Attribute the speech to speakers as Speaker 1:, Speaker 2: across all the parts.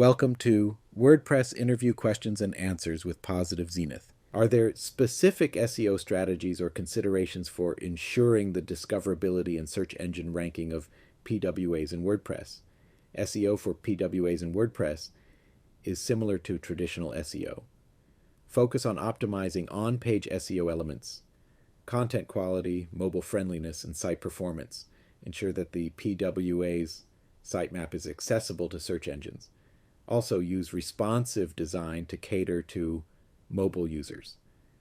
Speaker 1: Welcome to WordPress Interview Questions and Answers with Positive Zenith. Are there specific SEO strategies or considerations for ensuring the discoverability and search engine ranking of PWAs in WordPress? SEO for PWAs in WordPress is similar to traditional SEO. Focus on optimizing on-page SEO elements, content quality, mobile friendliness, and site performance. Ensure that the PWA's sitemap is accessible to search engines. Also use responsive design to cater to mobile users,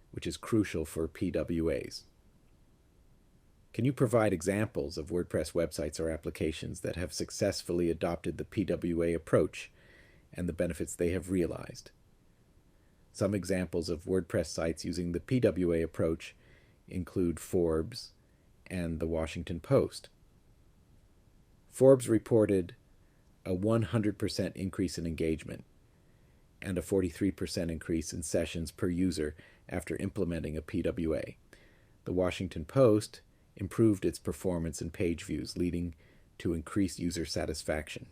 Speaker 1: which is crucial for PWAs. Can you provide examples of WordPress websites or applications that have successfully adopted the PWA approach and the benefits they have realized? Some examples of WordPress sites using the PWA approach include Forbes and the Washington Post. Forbes reported a 100% increase in engagement and a 43% increase in sessions per user after implementing a PWA. The Washington Post improved its performance and page views, leading to increased user satisfaction.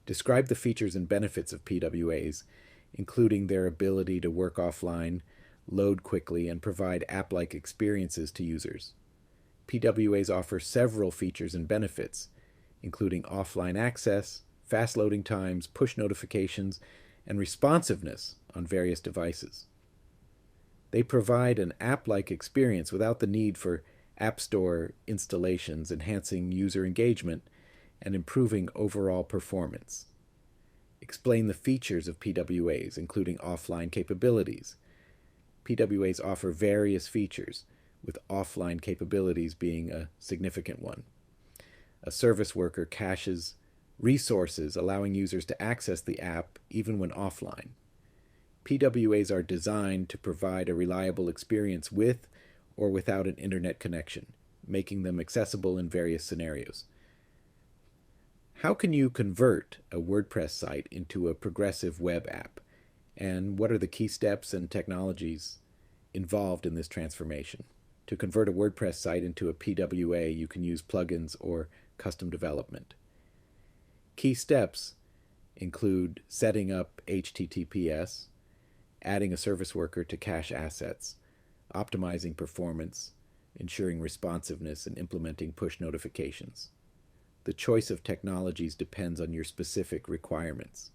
Speaker 1: Describe the features and benefits of PWAs, including their ability to work offline, load quickly, and provide app-like experiences to users. PWAs offer several features and benefits, including offline access, fast loading times, push notifications, and responsiveness on various devices. They provide an app-like experience without the need for App Store installations, enhancing user engagement and improving overall performance. Explain the features of PWAs, including offline capabilities. PWAs offer various features, with offline capabilities being a significant one. A service worker caches resources, allowing users to access the app even when offline. PWAs are designed to provide a reliable experience with or without an internet connection, making them accessible in various scenarios. How can you convert a WordPress site into a progressive web app? And what are the key steps and technologies involved in this transformation? To convert a WordPress site into a PWA, you can use plugins or custom development. Key steps include setting up HTTPS, adding a service worker to cache assets, optimizing performance, ensuring responsiveness, and implementing push notifications. The choice of technologies depends on your specific requirements.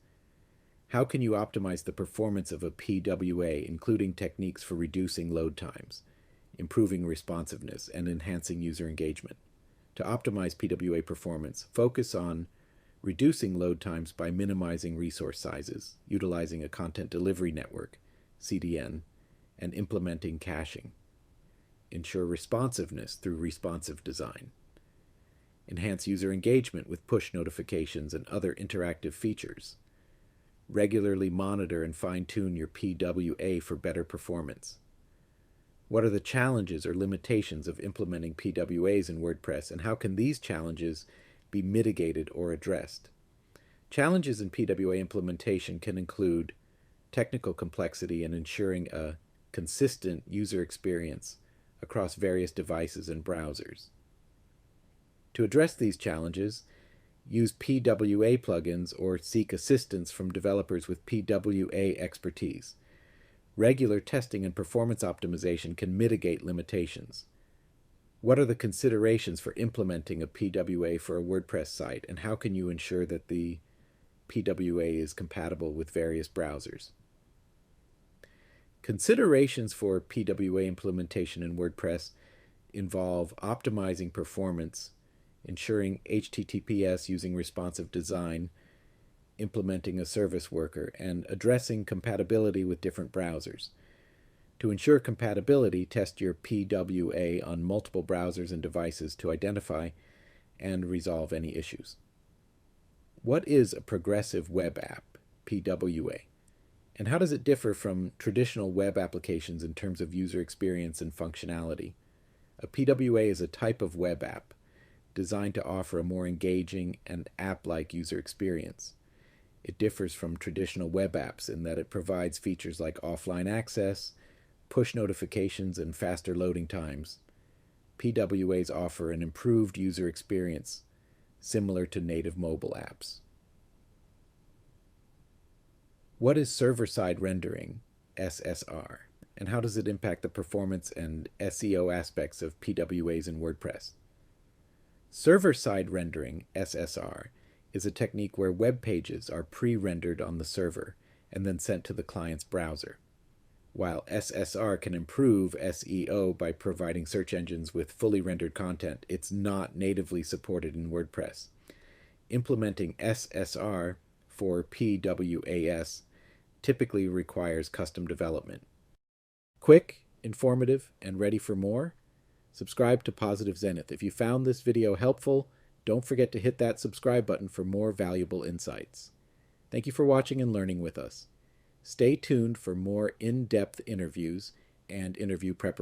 Speaker 1: How can you optimize the performance of a PWA, including techniques for reducing load times, improving responsiveness, and enhancing user engagement? To optimize PWA performance, focus on reducing load times by minimizing resource sizes, utilizing a content delivery network, CDN, and implementing caching. Ensure responsiveness through responsive design. Enhance user engagement with push notifications and other interactive features. Regularly monitor and fine-tune your PWA for better performance. What are the challenges or limitations of implementing PWAs in WordPress, and how can these challenges be mitigated or addressed? Challenges in PWA implementation can include technical complexity and ensuring a consistent user experience across various devices and browsers. To address these challenges, use PWA plugins or seek assistance from developers with PWA expertise. Regular testing and performance optimization can mitigate limitations. What are the considerations for implementing a PWA for a WordPress site, and how can you ensure that the PWA is compatible with various browsers? Considerations for PWA implementation in WordPress involve optimizing performance, ensuring HTTPS using responsive design, implementing a service worker, and addressing compatibility with different browsers. To ensure compatibility, test your PWA on multiple browsers and devices to identify and resolve any issues. What is a progressive web app, PWA? And how does it differ from traditional web applications in terms of user experience and functionality? A PWA is a type of web app designed to offer a more engaging and app-like user experience. It differs from traditional web apps in that it provides features like offline access, push notifications, and faster loading times. PWAs offer an improved user experience similar to native mobile apps. What is server-side rendering, SSR, and how does it impact the performance and SEO aspects of PWAs in WordPress? Server-side rendering, SSR, is a technique where web pages are pre-rendered on the server and then sent to the client's browser. While SSR can improve SEO by providing search engines with fully rendered content, it's not natively supported in WordPress. Implementing SSR for PWAs typically requires custom development. Quick, informative, and ready for more? Subscribe to Positive Zenith. If you found this video helpful, don't forget to hit that subscribe button for more valuable insights. Thank you for watching and learning with us. Stay tuned for more in-depth interviews and interview preparation.